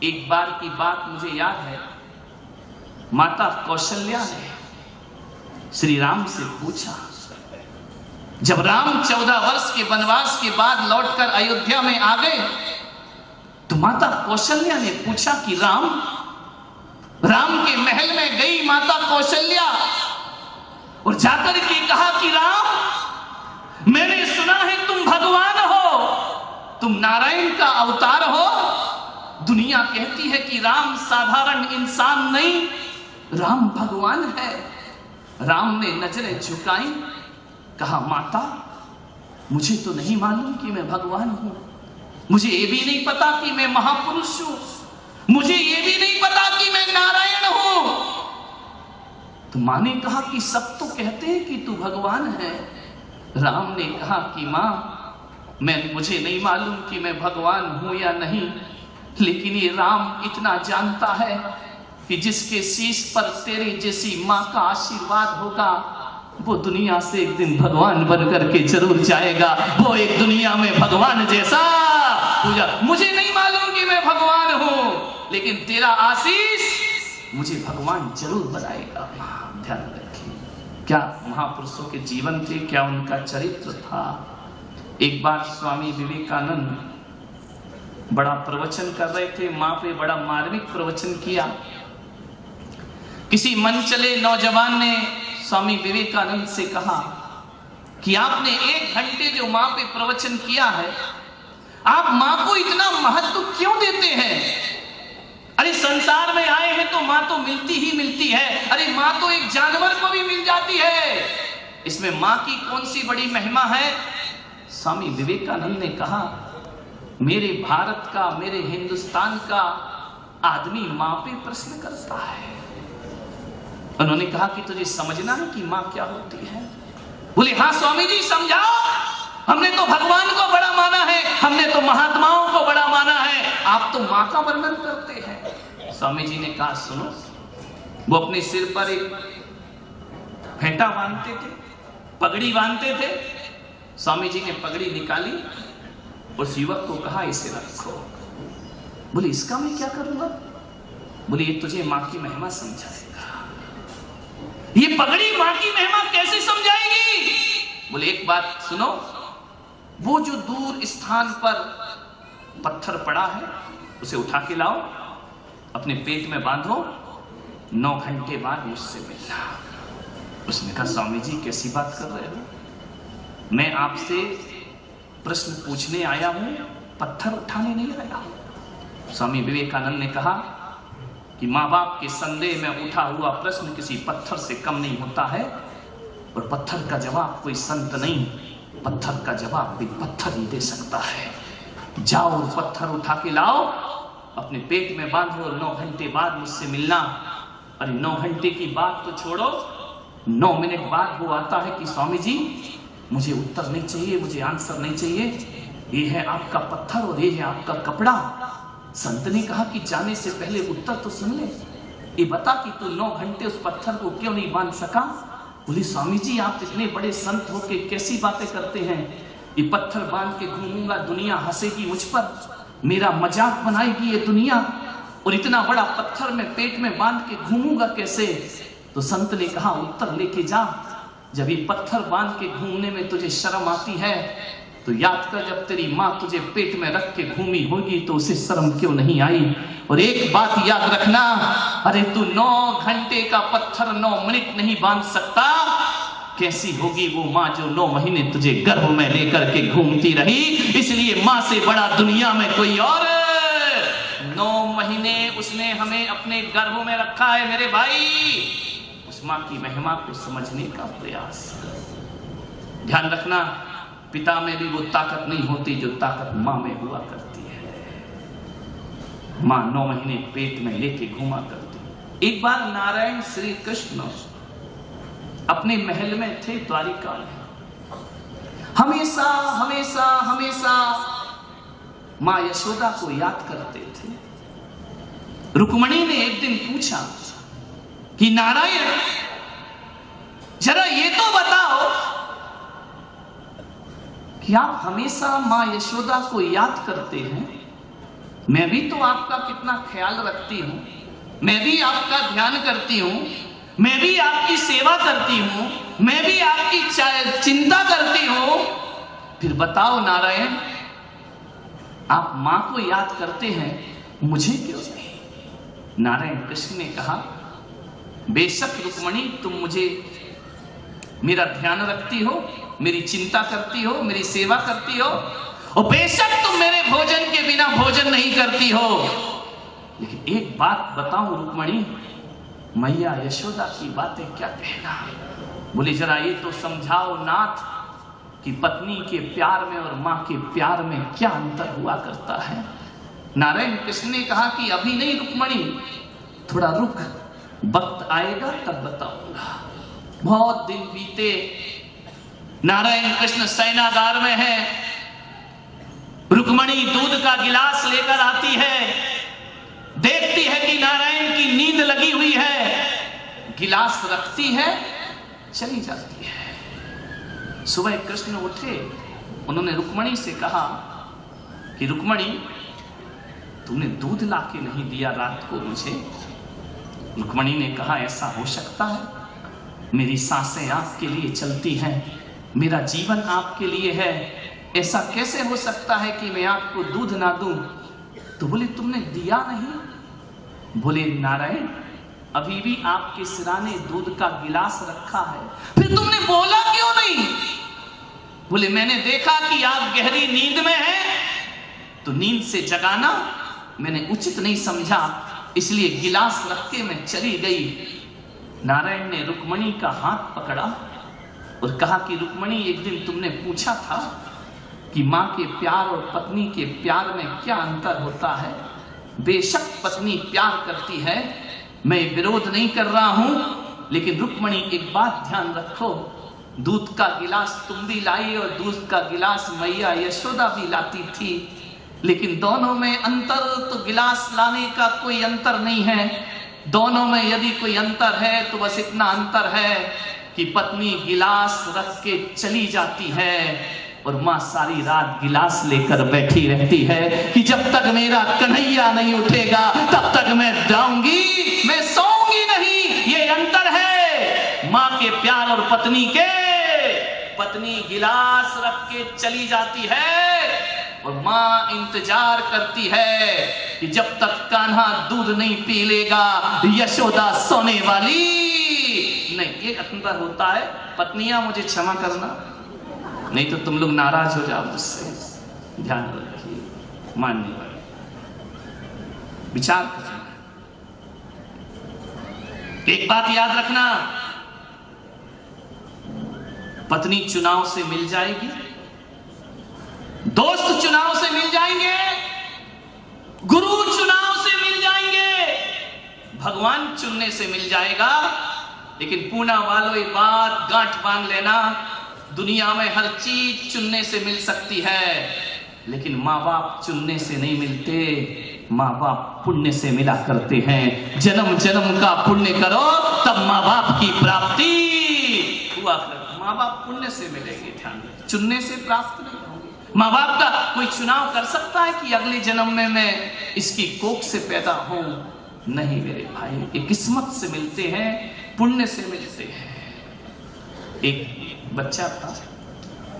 एक बार की बात मुझे याद है, माता कौशल्या ने श्री राम से पूछा, जब राम 14 वर्ष के वनवास के बाद लौटकर अयोध्या में आ गए तो माता कौशल्या ने पूछा कि राम के महल में गई माता कौशल्या और जाकर के कहा कि राम, मैंने सुना है तुम भगवान हो, तुम नारायण का अवतार हो। दुनिया कहती है कि राम साधारण इंसान नहीं, राम भगवान है। राम ने नजरें झुकाई, कहा माता, मुझे तो नहीं मालूम कि मैं भगवान हूं, मुझे ये भी नहीं पता कि मैं महापुरुष हूं, मुझे ये भी नहीं पता कि मैं नारायण हूं। तो मां ने कहा कि सब तो कहते हैं कि तू भगवान है। राम ने कहा कि मां, मुझे नहीं मालूम कि मैं भगवान हूं या नहीं, लेकिन ये राम इतना जानता है कि जिसके शीश पर तेरे जैसी मां का आशीर्वाद होगा वो दुनिया से एक दिन भगवान बन करके जरूर जाएगा, वो एक दुनिया में भगवान जैसा पूजा। मुझे नहीं मालूम कि मैं भगवान हूं, लेकिन तेरा आशीष मुझे भगवान जरूर बनाएगा। ध्यान रखिए, क्या महापुरुषों के जीवन थे, क्या उनका चरित्र था। एक बार स्वामी विवेकानंद बड़ा प्रवचन कर रहे थे, मां पे बड़ा मार्मिक प्रवचन किया। किसी मन चले नौजवान ने स्वामी विवेकानंद से कहा कि आपने 1 घंटे जो मां पे प्रवचन किया है, आप मां को इतना महत्व क्यों देते हैं? अरे संसार में आए हैं तो मां तो मिलती ही मिलती है, अरे मां तो एक जानवर को भी मिल जाती है, इसमें मां की कौन सी बड़ी महिमा है? स्वामी विवेकानंद ने कहा, मेरे भारत का, मेरे हिंदुस्तान का आदमी मां पे प्रश्न करता है। उन्होंने कहा कि तुझे समझना है कि मां क्या होती है? बोले हाँ स्वामी जी समझाओ, हमने तो भगवान को बड़ा माना है, हमने तो महात्माओं को बड़ा माना है, आप तो मां का वर्णन करते हैं। स्वामी जी ने कहा सुनो, वो अपने सिर पर एक फेंटा बांधते थे, पगड़ी बांधते थे। स्वामी जी ने पगड़ी निकाली, उस युवक को कहा इसे रखो। बोले इसका मैं क्या करूंगा? बोले ये तुझे मां की महिमा समझाएगा। ये पगड़ी मां की महिमा कैसे समझाएगी? बोले एक बात सुनो, वो जो दूर स्थान पर पत्थर पड़ा है उसे उठा के लाओ, अपने पेट में बांधो, 9 घंटे बाद मुझसे मिलना। उसने कहा स्वामी जी कैसी बात कर रहे हो, मैं आपसे प्रश्न पूछने आया हूं, पत्थर उठाने नहीं आया हूं। स्वामी विवेकानंद ने कहा कि माँ बाप के संदेह में उठा हुआ प्रश्न किसी पत्थर से कम नहीं होता है, और पत्थर का जवाब कोई संत नहीं, पत्थर का जवाब भी पत्थर ही दे सकता है। जाओ और पत्थर उठा के लाओ, अपने पेट में बांधो, 9 घंटे बाद मुझसे मिलना। अरे 9 घंटे की बात तो छोड़ो, 9 मिनट बाद वो आता है कि स्वामी जी मुझे उत्तर नहीं चाहिए, मुझे आंसर नहीं चाहिए, ये है आपका पत्थर और ये है आपका कपड़ा। संत ने कहा कि जाने से पहले उत्तर तो सुन ले, ये बता कि तू 9 घंटे उस पत्थर को क्यों नहीं बांध सका? बोले स्वामी जी आप इतने बड़े संत होके कैसी बातें करते हैं, ये पत्थर बांध के घूमूंगा, दुनिया हंसेगी मुझ पर, मेरा मजाक बनाएगी ये दुनिया, और इतना बड़ा पत्थर में पेट में बांध के घूमूंगा कैसे? तो संत ने कहा उत्तर लेके जा, जब ये पत्थर बांध के घूमने में तुझे शर्म आती है तो याद कर जब तेरी मां तुझे पेट में रख के घूमी होगी तो उसे शर्म क्यों नहीं आई। और एक बात याद रखना, अरे तू 9 घंटे का पत्थर 9 मिनट नहीं बांध सकता, कैसी होगी वो मां जो 9 महीने तुझे गर्भ में लेकर के घूमती रही। इसलिए मां से बड़ा दुनिया में कोई और, 9 महीने उसने हमें अपने गर्भ में रखा है मेरे भाई। उस मां की महिमा को समझने का प्रयास, ध्यान रखना, पिता में भी वो ताकत नहीं होती जो ताकत मां में हुआ करती है। मां 9 महीने पेट में लेके घूमा करती। एक बार नारायण श्री कृष्ण अपने महल में थे द्वारिका में, हमेशा हमेशा हमेशा मां यशोदा को याद करते थे। रुक्मणी ने एक दिन पूछा कि नारायण जरा ये तो बताओ कि आप हमेशा मां यशोदा को याद करते हैं, मैं भी तो आपका कितना ख्याल रखती हूं, मैं भी आपका ध्यान करती हूं, मैं भी आपकी सेवा करती हूं, मैं भी आपकी चिंता करती हूं। फिर बताओ नारायण, आप मां को याद करते हैं, मुझे क्यों नहीं? नारायण कृष्ण ने कहा, बेशक रुक्मणी, तुम मुझे मेरा ध्यान रखती हो, मेरी चिंता करती हो, मेरी सेवा करती हो, और बेशक तुम मेरे भोजन के बिना भोजन नहीं करती हो। लेकिन एक बात बताऊं रुक्मणी, मैया यशोदा की बातें क्या कहना। बोले जरा ये तो समझाओ नाथ कि पत्नी के प्यार में और मां के प्यार में क्या अंतर हुआ करता है। नारायण कृष्ण ने कहा कि अभी नहीं रुक्मणी, थोड़ा रुक, वक्त आएगा तब बताऊंगा। बहुत दिन बीते, नारायण कृष्ण शयनागार में है, रुक्मणी दूध का गिलास लेकर आती है, देखती है कि नारायण की नींद लगी हुई है, गिलास रखती है, चली जाती है। सुबह कृष्ण उठे, उन्होंने रुक्मणी से कहा कि रुक्मणी, तुमने दूध लाके नहीं दिया रात को मुझे। रुक्मणी ने कहा, ऐसा हो सकता है? मेरी सांसें आपके लिए चलती हैं, मेरा जीवन आपके लिए है, ऐसा कैसे हो सकता है कि मैं आपको दूध ना दूं? तो बोले तुमने दिया नहीं? बोले नारायण, अभी भी आपके सिराने दूध का गिलास रखा है, फिर तुमने बोला क्यों नहीं? बोले मैंने देखा कि आप गहरी नींद में हैं, तो नींद से जगाना मैंने उचित नहीं समझा, इसलिए गिलास रख के मैं चली गई। नारायण ने रुक्मणी का हाथ पकड़ा और कहा कि रुक्मणी, एक दिन तुमने पूछा था कि मां के प्यार और पत्नी के प्यार में क्या अंतर होता है। बेशक पत्नी प्यार करती है, मैं विरोध नहीं कर रहा हूं, लेकिन रुक्मणी एक बात ध्यान रखो, दूध का गिलास तुम भी लाई और दूध का गिलास मैया यशोदा भी लाती थी, लेकिन दोनों में अंतर तो गिलास लाने का कोई अंतर नहीं है। दोनों में यदि कोई अंतर है तो बस इतना अंतर है कि पत्नी गिलास रख के चली जाती है और मां सारी रात गिलास लेकर बैठी रहती है कि जब तक मेरा कन्हैया नहीं उठेगा तब तक मैं जाऊंगी, मैं सोऊंगी नहीं। ये अंतर है मां के प्यार और पत्नी के। पत्नी गिलास रख के चली जाती है और मां इंतजार करती है कि जब तक कान्हा दूध नहीं पी लेगा यशोदा सोने वाली नहीं। ये अंतर होता है। पत्नियां मुझे क्षमा करना, नहीं तो तुम लोग नाराज हो जाओ मुझसे। ध्यान रखिए, मानने वाले विचार करना। एक बात याद रखना, पत्नी चुनाव से मिल जाएगी, दोस्त चुनाव से मिल जाएंगे, गुरु चुनाव से मिल जाएंगे, भगवान चुनने से मिल जाएगा। लेकिन पूना वालों ये बात गांठ बांध लेना, दुनिया में हर चीज चुनने से मिल सकती है, लेकिन माँ बाप चुनने से नहीं मिलते, माँ बाप पुण्य से मिला करते हैं। जन्म जन्म का पुण्य करो तब माँ बाप की प्राप्ति हुआ कर। माँ बाप पुण्य से मिलेंगे, ध्यान, चुनने से प्राप्त नहीं होंगे। माँ बाप का कोई चुनाव कर सकता है कि अगले जन्म में मैं इसकी कोख से पैदा हूं? नहीं मेरे भाई, ये किस्मत से मिलते हैं, पुण्य से मिलते हैं। एक बच्चा था,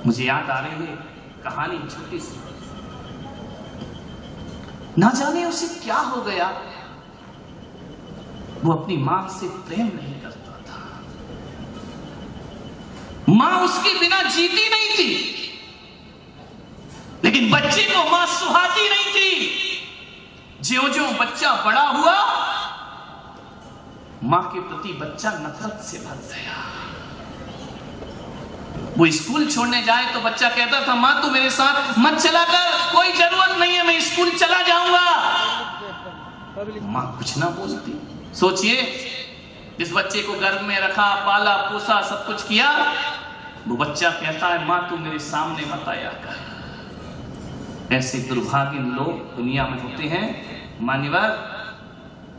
मुझे याद आ रही है कहानी छोटी सी, ना जाने उसे क्या हो गया, वो अपनी मां से प्रेम नहीं करता था। मां उसके बिना जीती नहीं थी, लेकिन बच्चे को मां सुहाती नहीं थी। ज्यों-ज्यों बच्चा बड़ा हुआ, मां के प्रति बच्चा नफरत से भर गया। वो स्कूल छोड़ने जाए तो बच्चा कहता था, मां तू मेरे साथ मत चला कर, कोई जरूरत नहीं है, मैं स्कूल चला जाऊंगा। मां कुछ ना बोलती। सोचिए, जिस बच्चे को गर्भ में रखा, पाला पोसा, सब कुछ किया, वो बच्चा कहता है मां तू मेरे सामने मत आया कर। ऐसे दुर्भाग्य लोग दुनिया में होते हैं। मान्यवर,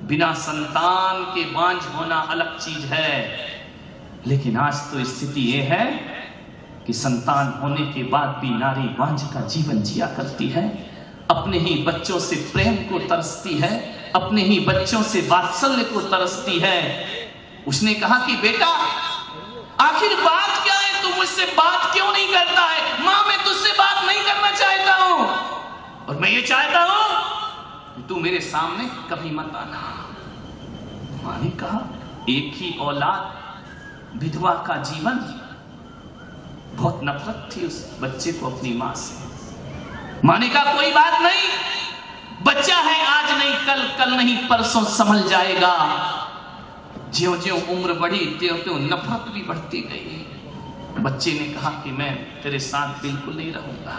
बिना संतान के बांझ होना अलग चीज है, लेकिन आज तो स्थिति यह है कि संतान होने के बाद भी नारी बांझ का जीवन जिया करती है। अपने ही बच्चों से प्रेम को तरसती है, अपने ही बच्चों से वात्सल्य को तरसती है। उसने कहा कि बेटा आखिर बात क्या है, तू मुझसे बात क्यों नहीं करता है? मां मैं तुझसे बात नहीं करना चाहता हूं, और मैं ये चाहता हूं तू मेरे सामने कभी मत आना। मां ने कहा एक ही औलाद, विधवा का जीवन। बहुत नफरत थी उस बच्चे को अपनी मां से। मां ने कहा कोई बात नहीं, बच्चा है, आज नहीं कल, कल नहीं परसों संभल जाएगा। ज्यों ज्यों उम्र बढ़ी त्यों त्यों नफरत भी बढ़ती गई। बच्चे ने कहा कि मैं तेरे साथ बिल्कुल नहीं रहूंगा।